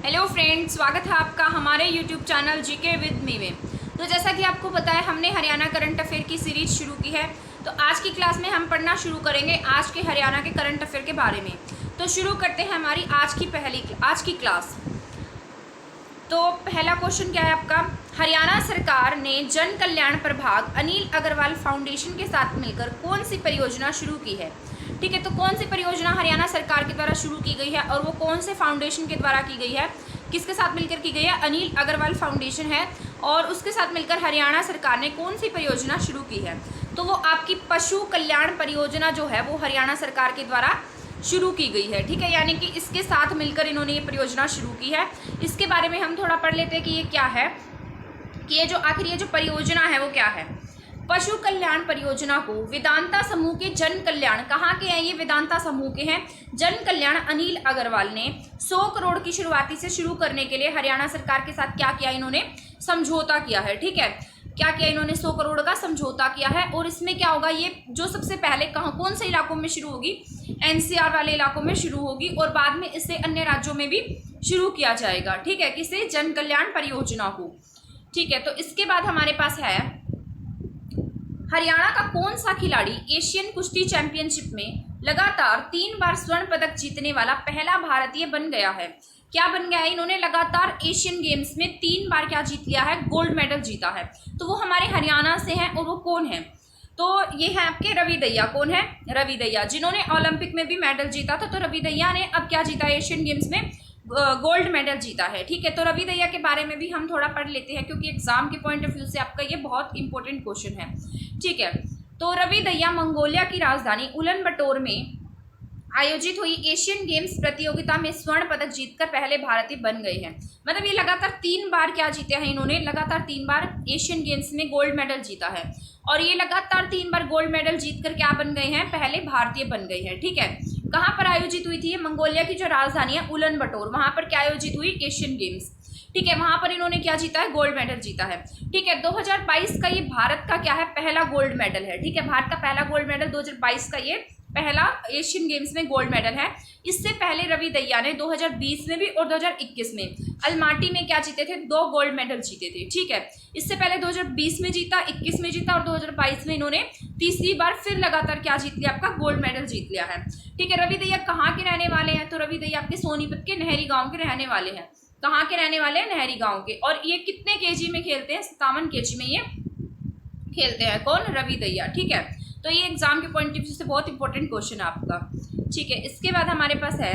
Hello friends, स्वागत है आपका हमारे YouTube channel GK with me में। तो जैसा कि आपको पता है, हमने हरियाणा करंट अफेयर की सीरीज शुरू की है। तो आज की क्लास में हम पढ़ना शुरू करेंगे आज के हरियाणा के करंट अफेयर के बारे में। तो शुरू करते हैं हमारी आज की क्लास। तो पहला क्वेश्चन क्या है आपका? हरियाणा सरकार ने जन कल्याण प्रभाग अनिल अग्रवाल फाउंडेशन के साथ मिलकर कौन सी परियोजना शुरू की है? ठीक है, तो कौन सी परियोजना हरियाणा सरकार के द्वारा शुरू की गई है और वो कौन से फाउंडेशन के द्वारा की गई है, किसके साथ मिलकर की गई है? अनिल अग्रवाल फाउंडेशन है और उसके साथ मिलकर हरियाणा सरकार ने कौन सी परियोजना शुरू की है? तो वो आपकी पशु कल्याण परियोजना जो है वो हरियाणा सरकार के द्वारा शुरू की गई है। ठीक है, यानी कि इसके साथ मिलकर इन्होंने ये परियोजना शुरू की है। इसके बारे में हम थोड़ा पढ़ लेते हैं कि ये क्या है, कि ये जो परियोजना है वो क्या है। पशु कल्याण परियोजना को वेदांता समूह के जन कल्याण, कहाँ के हैं ये? वेदांता समूह के हैं। जन कल्याण अनिल अग्रवाल ने 100 करोड़ की शुरुआती से शुरू करने के लिए हरियाणा सरकार के साथ क्या किया? इन्होंने समझौता किया है। ठीक है, क्या किया इन्होंने? 100 करोड़ का समझौता किया है। और इसमें क्या होगा, ये जो सबसे पहले कौन से इलाकों में शुरू होगी? एनसीआर वाले इलाकों में शुरू होगी और बाद में इसे अन्य राज्यों में भी शुरू किया जाएगा। ठीक है, किसे? जन कल्याण परियोजना को। ठीक है, तो इसके बाद हमारे पास है हरियाणा का कौन सा खिलाड़ी एशियन कुश्ती चैंपियनशिप में लगातार 3 बार स्वर्ण पदक जीतने वाला पहला भारतीय बन गया है? क्या बन गया है? इन्होंने लगातार एशियन गेम्स में 3 बार क्या जीत लिया है? गोल्ड मेडल जीता है। तो वो हमारे हरियाणा से हैं और वो कौन है? तो ये है आपके रवि दहिया। कौन है? रवि दहिया, जिन्होंने ओलंपिक में भी मेडल जीता था। तो रवि दहिया ने अब क्या जीता? एशियन गेम्स में गोल्ड मेडल जीता है। ठीक है, तो रवि दहिया के बारे में भी हम थोड़ा पढ़ लेते हैं क्योंकि एग्जाम के पॉइंट ऑफ व्यू से आपका ये बहुत इंपॉर्टेंट क्वेश्चन है। ठीक है, तो रवि दहिया मंगोलिया की राजधानी उलन बटोर में आयोजित हुई एशियन गेम्स प्रतियोगिता में स्वर्ण पदक जीतकर पहले भारतीय बन गए हैं। मतलब ये लगातार 3 बार क्या जीते हैं इन्होंने? लगातार 3 बार एशियन गेम्स में गोल्ड मेडल जीता है और ये लगातार 3 बार गोल्ड मेडल जीतकर क्या बन गए हैं? पहले भारतीय बन गए हैं। ठीक है, कहाँ पर आयोजित हुई थी? मंगोलिया की जो राजधानी है उलन बटोर, वहां पर क्या आयोजित हुई? Asian games. ठीक है, वहां पर इन्होंने क्या जीता है? गोल्ड मेडल जीता है। ठीक है, 2022 का ये भारत का क्या है? पहला गोल्ड मेडल है। ठीक है, भारत का पहला गोल्ड मेडल 2022 का ये पहला एशियन गेम्स में गोल्ड मेडल है। इससे पहले रवि दहिया ने 2020 में भी और 2021 में अलमाटी में क्या जीते थे? 2 गोल्ड मेडल जीते थे। ठीक है, इससे पहले 2020 में जीता, 21 में जीता और 2022 में इन्होंने तीसरी बार फिर लगातार क्या जीत लिया? आपका गोल्ड मेडल जीत लिया है। ठीक है, रवि दहिया कहाँ के रहने वाले हैं? तो रवि दहिया आपके सोनीपत के नहरी गाँव के रहने वाले हैं। कहाँ के रहने वाले हैं? नहरी गाँव के। और ये कितने केजी में खेलते हैं? 57 केजी में ये खेलते हैं। कौन? रवि दहिया। ठीक है, तो ये एग्जाम के पॉइंट ऑफ व्यू से बहुत इंपॉर्टेंट क्वेश्चन है आपका। ठीक है, इसके बाद हमारे पास है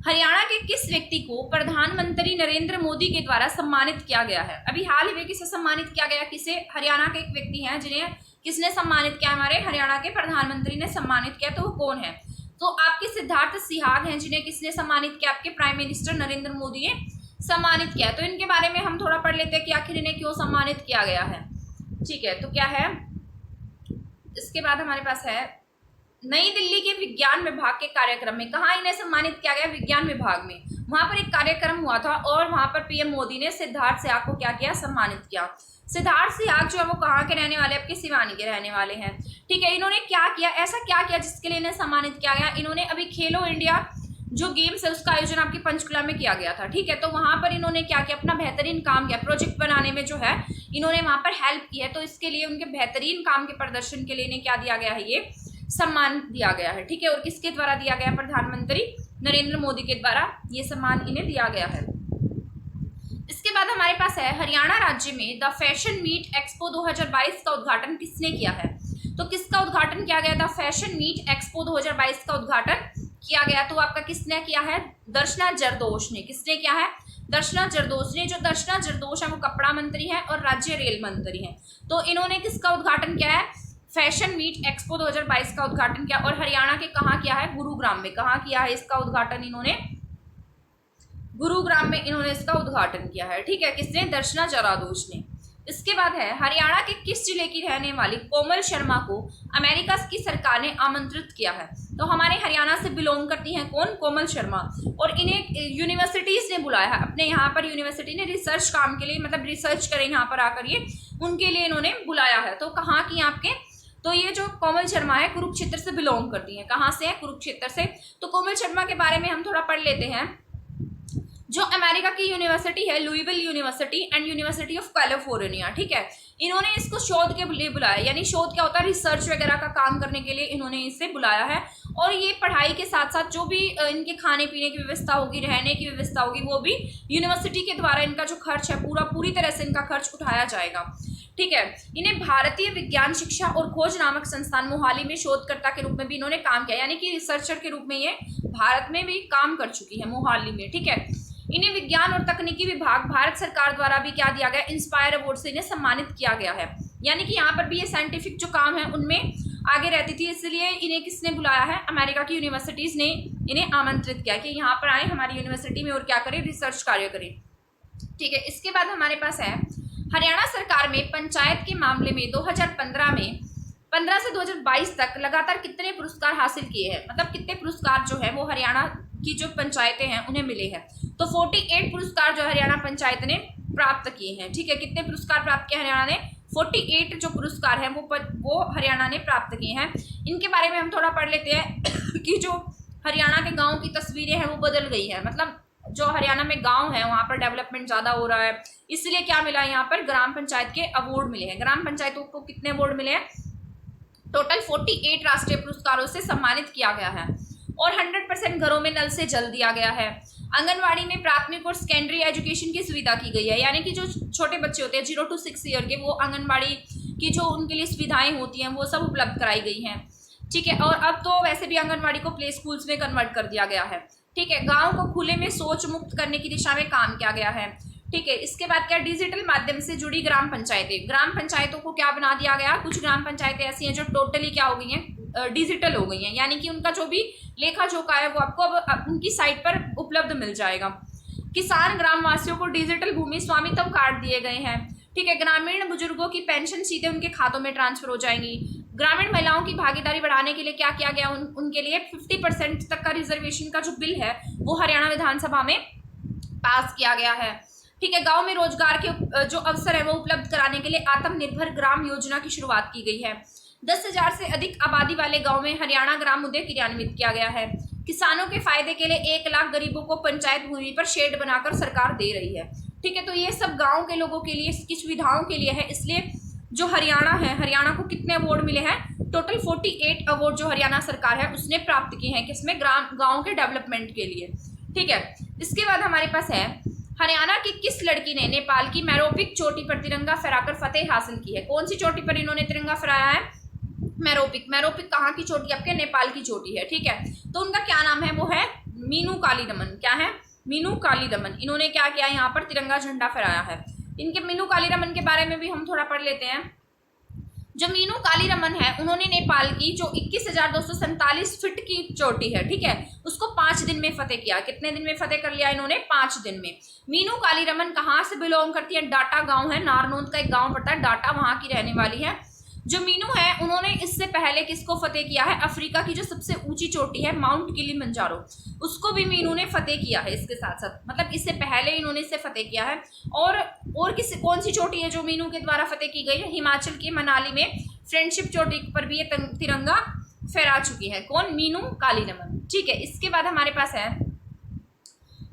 हरियाणा के किस व्यक्ति को प्रधानमंत्री नरेंद्र मोदी के द्वारा सम्मानित किया गया है? अभी हाल ही में किसे सम्मानित किया गया? किसे? हरियाणा के एक व्यक्ति हैं जिन्हें किसने सम्मानित किया? हमारे हरियाणा के प्रधानमंत्री ने सम्मानित किया। तो वो कौन है? तो आपके सिद्धार्थ सिहाग हैं जिन्हें किसने सम्मानित किया? आपके प्राइम मिनिस्टर नरेंद्र मोदी ने सम्मानित किया। तो इनके बारे में हम थोड़ा पढ़ लेते हैं कि आखिर इन्हें क्यों सम्मानित किया गया है। ठीक है, तो क्या है? इसके बाद हमारे पास है नई दिल्ली के विज्ञान विभाग के कार्यक्रम में कहाँ इन्हें सम्मानित किया गया? विज्ञान विभाग में। वहां पर एक कार्यक्रम हुआ था और वहां पर पीएम मोदी ने सिद्धार्थ सिहाग को क्या किया? सम्मानित किया। सिद्धार्थ सिहाग जो है वो कहाँ के रहने वाले? आपके सिवानी के रहने वाले हैं। ठीक है, इन्होंने क्या किया? ऐसा क्या किया जिसके लिए इन्हें सम्मानित किया गया? इन्होंने अभी खेलो इंडिया जो गेम्स है उसका आयोजन आपके पंचकुला में किया गया था। ठीक है, तो वहां पर इन्होंने क्या किया? अपना बेहतरीन काम किया, प्रोजेक्ट बनाने में जो है इन्होंने वहां पर हेल्प की है। तो इसके लिए उनके बेहतरीन काम के प्रदर्शन के लिए इन्हें क्या दिया गया है? ये सम्मान दिया गया है। ठीक है, और किसके द्वारा दिया गया? प्रधानमंत्री नरेंद्र मोदी के द्वारा ये सम्मान इन्हें दिया गया है। इसके बाद हमारे पास है हरियाणा राज्य में द फैशन मीट एक्सपो 2022 का उद्घाटन किसने किया है? तो किसका उद्घाटन किया गया था? फैशन मीट एक्सपो 2022 का उद्घाटन किया गया। तो आपका किसने किया है? दर्शना जरदोश ने। किसने किया है? दर्शना जरदोश ने। जो दर्शना जरदोश है वो कपड़ा मंत्री है और राज्य रेल मंत्री है। तो इन्होंने किसका उद्घाटन किया है? फैशन मीट एक्सपो 2022 का उद्घाटन किया। और हरियाणा के कहाँ किया है? गुरुग्राम में। कहाँ किया है इसका उद्घाटन? इन्होंने गुरुग्राम में इन्होंने इसका उद्घाटन किया है। ठीक है, किसने? दर्शना जरदोश ने। इसके बाद है हरियाणा के किस जिले की रहने वाली कोमल शर्मा को अमेरिका की सरकार ने आमंत्रित किया है? तो हमारे हरियाणा से बिलोंग करती हैं कौन? कोमल शर्मा। और इन्हें यूनिवर्सिटीज ने बुलाया है अपने यहाँ पर। यूनिवर्सिटी ने रिसर्च काम के लिए, मतलब रिसर्च करें यहाँ पर आकर, ये उनके लिए इन्होंने बुलाया है। तो कहाँ की आपके? तो ये जो कोमल शर्मा है कुरुक्षेत्र से बिलोंग करती है। कहाँ से है? कुरुक्षेत्र से। तो कोमल शर्मा के बारे में हम थोड़ा पढ़ लेते हैं। जो अमेरिका की यूनिवर्सिटी है Liouville university and university of California, ठीक है, इन्होंने इसको शोध के लिए बुलाया, यानी शोध क्या होता है, रिसर्च वगैरह का काम करने के लिए इन्होंने इसे बुलाया है। और ये पढ़ाई के साथ साथ जो भी इनके खाने पीने की व्यवस्था होगी, रहने की व्यवस्था होगी, वो भी यूनिवर्सिटी के द्वारा इनका जो खर्च है पूरी तरह से इनका खर्च उठाया जाएगा, ठीक है। इन्हें भारतीय विज्ञान शिक्षा और खोज नामक संस्थान मोहाली में शोधकर्ता के रूप में भी इन्होंने काम किया, यानी कि रिसर्चर के रूप में ये भारत में भी काम कर चुकी है, मोहाली में, ठीक है। इन्हें विज्ञान और तकनीकी विभाग भारत सरकार द्वारा भी क्या दिया गया, इंस्पायर अवार्ड से इन्हें सम्मानित किया गया है, यानी कि यहाँ पर भी ये साइंटिफिक जो काम है उनमें आगे रहती थी, इसलिए इन्हें किसने बुलाया है, अमेरिका की यूनिवर्सिटीज़ ने इन्हें आमंत्रित किया कि यहाँ पर आए हमारी यूनिवर्सिटी में और क्या करें, रिसर्च कार्य करें, ठीक है। इसके बाद हमारे पास है हरियाणा सरकार में पंचायत के मामले में 2015 से 2022 तक लगातार कितने पुरस्कार हासिल किए हैं, मतलब कितने पुरस्कार जो है वो हरियाणा की जो पंचायतें हैं उन्हें मिले हैं। तो 48 पुरस्कार जो हरियाणा पंचायत ने प्राप्त किए हैं, ठीक है। कितने पुरस्कार प्राप्त किए हरियाणा ने, 48 जो पुरस्कार हैं वो हरियाणा ने प्राप्त किए हैं। इनके बारे में हम थोड़ा पढ़ लेते हैं कि जो हरियाणा के गाँव की तस्वीरें हैं वो बदल गई है, मतलब जो हरियाणा में गांव है वहाँ पर डेवलपमेंट ज़्यादा हो रहा है, इसलिए क्या मिला है, यहाँ पर ग्राम पंचायत के अवार्ड मिले हैं। ग्राम पंचायतों को कितने अवार्ड मिले हैं, टोटल 48 राष्ट्रीय पुरस्कारों से सम्मानित किया गया है। और 100% घरों में नल से जल दिया गया है। आंगनवाड़ी में प्राथमिक और सेकेंडरी एजुकेशन की सुविधा की गई है, यानी कि जो छोटे बच्चे होते हैं 0 to 6 ईयर के, वो आंगनवाड़ी की जो उनके लिए सुविधाएं होती हैं वो सब उपलब्ध कराई गई हैं, ठीक है। और अब तो वैसे भी आंगनवाड़ी को प्ले स्कूल्स में कन्वर्ट कर दिया गया है, ठीक है। गांव को खुले में शौच मुक्त करने की दिशा में काम किया गया है, ठीक है। इसके बाद क्या, डिजिटल माध्यम से जुड़ी ग्राम पंचायतों को क्या बना दिया गया, कुछ ग्राम पंचायतें ऐसी हैं जो टोटली क्या हो गई हैं, डिजिटल हो गई हैं, यानी कि उनका जो भी लेखा जोखा है वो आपको अब उनकी साइट पर उपलब्ध मिल जाएगा। किसान ग्रामवासियों को डिजिटल भूमि स्वामित्व कार्ड दिए गए हैं, ठीक है। ग्रामीण बुजुर्गों की पेंशन सीधे उनके खातों में ट्रांसफर हो जाएंगी। ग्रामीण महिलाओं की भागीदारी बढ़ाने के लिए क्या किया गया, उनके लिए 50% तक का रिजर्वेशन का जो बिल है वो हरियाणा विधानसभा में पास किया गया है, ठीक है। गांव में रोजगार के जो अवसर है वो उपलब्ध कराने के लिए आत्मनिर्भर ग्राम योजना की शुरुआत की गई है। 10,000 से अधिक आबादी वाले गांव में हरियाणा ग्राम उदय क्रियान्वित किया गया है। किसानों के फायदे के लिए 1 लाख गरीबों को पंचायत भूमि पर शेड बनाकर सरकार दे रही है, ठीक है। तो ये सब गांव के लोगों के लिए, इसकी सुविधाओं के लिए है, इसलिए जो हरियाणा है, हरियाणा को कितने अवार्ड मिले हैं, टोटल 48 अवार्ड जो हरियाणा सरकार है उसने प्राप्त किए हैं, किसमें, गांव के डेवलपमेंट के लिए, ठीक है। इसके बाद हमारे पास है हरियाणा की किस लड़की ने नेपाल की मैरोपिक चोटी पर तिरंगा फहराकर फतेह हासिल की है। कौन सी चोटी पर इन्होंने तिरंगा फहराया है, मैरोपिक कहाँ की चोटी, आपके नेपाल की चोटी है, ठीक है। तो उनका क्या नाम है, वो है मीनू कालीरमन, क्या है, मीनू कालीरमन। इन्होंने क्या किया, यहाँ पर तिरंगा झंडा फहराया है। इनके मीनू कालीरमन के बारे में भी हम थोड़ा पढ़ लेते हैं। जो मीनू कालीरमन है उन्होंने नेपाल की जो 21,247 फीट की चोटी है, ठीक है, उसको 5 दिन में फतेह किया। कितने दिन में फतेह कर लिया इन्होंने, 5 दिन में। मीनू कालीरमन कहाँ से बिलोंग करती है, डाटा गांव है, नारनौंद का एक गांव पड़ता है डाटा, वहां की रहने वाली है। जो मीनू है उन्होंने इससे पहले किसको फतेह किया है, अफ्रीका की जो सबसे ऊंची चोटी है माउंट किलिमंजारो, उसको भी मीनू ने फतेह किया है इसके साथ साथ, मतलब इससे पहले इन्होंने इसे फतेह किया है। और कौन सी चोटी है जो मीनू के द्वारा फतेह की गई है, हिमाचल के मनाली में फ्रेंडशिप चोटी पर भी ये तिरंगा फहरा चुकी है, कौन, मीनू कालीरमन, ठीक है। इसके बाद हमारे पास है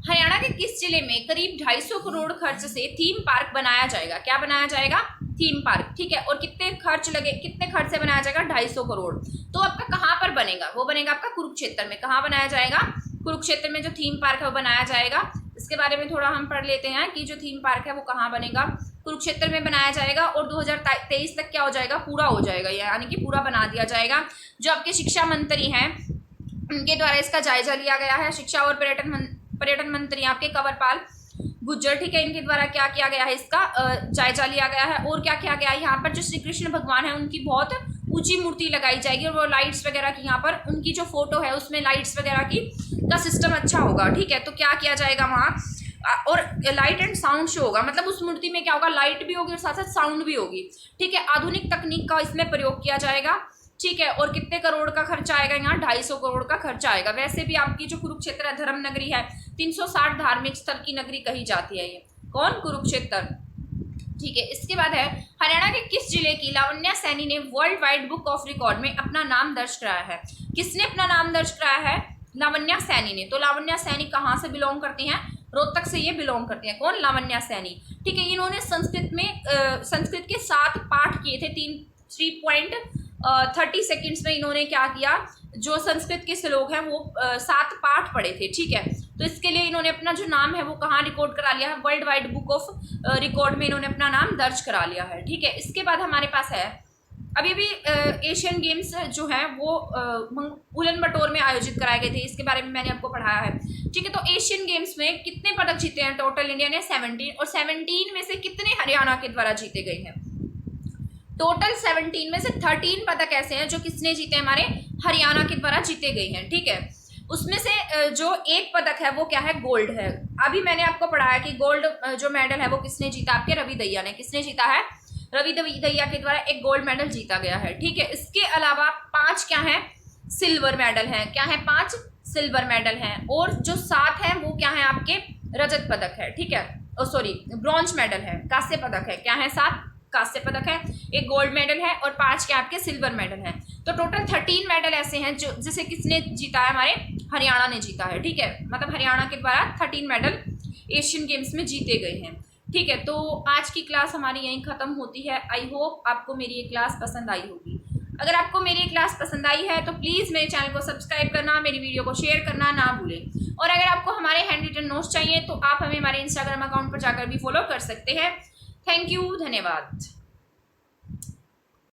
हरियाणा के किस जिले में करीब 250 करोड़ खर्च से थीम पार्क बनाया जाएगा, क्या बनाया जाएगा, थीम पार्क, ठीक है। और कितने खर्च से बनाया जाएगा, 250 करोड़। तो आपका कहाँ पर बनेगा, वो बनेगा आपका कुरुक्षेत्र में। कहाँ बनाया जाएगा, कुरुक्षेत्र में जो थीम पार्क है वो बनाया जाएगा। इसके बारे में थोड़ा हम पढ़ लेते हैं कि जो थीम पार्क है वो कहाँ बनेगा, कुरुक्षेत्र में बनाया जाएगा। और 2023 तक क्या हो जाएगा, पूरा हो जाएगा, यानी कि पूरा बना दिया जाएगा। जो आपके शिक्षा मंत्री हैं उनके द्वारा इसका जायजा लिया गया है। शिक्षा और पर्यटन मंत्री आपके कंवरपाल गुज्जर, ठीक है, इनके द्वारा क्या किया गया है, इसका जायजा लिया गया है। और क्या किया गया है, यहाँ पर जो श्री कृष्ण भगवान है उनकी बहुत ऊंची मूर्ति लगाई जाएगी और वो लाइट्स वगैरह की, यहाँ पर उनकी जो फोटो है उसमें लाइट्स वगैरह की का सिस्टम अच्छा होगा, ठीक है। तो क्या किया जाएगा वहाँ, और लाइट एंड साउंड शो होगा, मतलब उस मूर्ति में क्या होगा, लाइट भी होगी और साथ साथ साउंड भी होगी, ठीक है। आधुनिक तकनीक का इसमें प्रयोग किया जाएगा, ठीक है। और कितने करोड़ का खर्चा आएगा, यहाँ 250 करोड़ का खर्चा आएगा। वैसे भी आपकी जो कुरुक्षेत्र है धर्म नगरी है, 360 धार्मिक स्थल की नगरी कही जाती है ये, कौन, कुरुक्षेत्र, ठीक है। इसके बाद है हरियाणा के किस जिले की लावण्या सैनी ने world wide book of record में अपना नाम दर्ज कराया है। किसने अपना नाम दर्ज कराया है, लावण्या सैनी ने। तो लावण्या सैनी कहाँ से बिलोंग करती हैं, रोहतक से ये बिलोंग करते हैं। कौन? लावण्या सैनी। ठीक है, इन्होंने संस्कृत के 7 पाठ किए थे। 3.30 सेकेंड्स में इन्होंने क्या किया, जो संस्कृत के श्लोक हैं वो 7 पाठ पढ़े थे। ठीक है, तो इसके लिए इन्होंने अपना जो नाम है वो कहाँ रिकॉर्ड करा लिया है? World wide book of record में इन्होंने अपना नाम दर्ज करा लिया है। ठीक है, इसके बाद हमारे पास है अभी भी एशियन गेम्स जो हैं वो उलन बटोर में आयोजित कराए गए थे। इसके बारे में मैंने आपको पढ़ाया है। ठीक है, तो एशियन गेम्स में कितने पदक जीते हैं टोटल? इंडिया ने 17, और 17 में से कितने हरियाणा के द्वारा जीते गए हैं? टोटल 17 में से 13 पदक ऐसे हैं जो किसने जीते? हमारे हरियाणा के द्वारा जीते गए हैं। ठीक है, उसमें से जो एक पदक है वो क्या है? गोल्ड है। अभी मैंने आपको पढ़ाया कि गोल्ड जो मेडल है वो किसने जीता? आपके रवि दहिया ने। किसने जीता है? रवि दहिया के द्वारा एक गोल्ड मेडल जीता गया है। ठीक है, इसके अलावा 5 क्या है? सिल्वर मेडल हैं। क्या है? 5 सिल्वर मेडल हैं। और जो 7 है वो क्या है? आपके रजत पदक है। ठीक है, सॉरी ब्रॉन्ज मेडल है, कांस्य पदक है। क्या है? 7 कांस्य पदक है, एक गोल्ड मेडल है और 5 के आपके सिल्वर मेडल हैं। तो टोटल 13 मेडल ऐसे हैं जो जिसे किसने जीता है? हमारे हरियाणा ने जीता है। ठीक है, मतलब हरियाणा के द्वारा 13 मेडल एशियन गेम्स में जीते गए हैं। ठीक है, तो आज की क्लास हमारी यहीं ख़त्म होती है। आई होप आपको मेरी ये क्लास पसंद आई होगी। अगर आपको मेरी ये क्लास पसंद आई है तो प्लीज़ मेरे चैनल को सब्सक्राइब करना, मेरी वीडियो को शेयर करना ना भूलें। और अगर आपको हमारे हैंड रिटन नोट्स चाहिए तो आप हमें हमारे इंस्टाग्राम अकाउंट पर जाकर भी फॉलो कर सकते हैं। थैंक यू, धन्यवाद।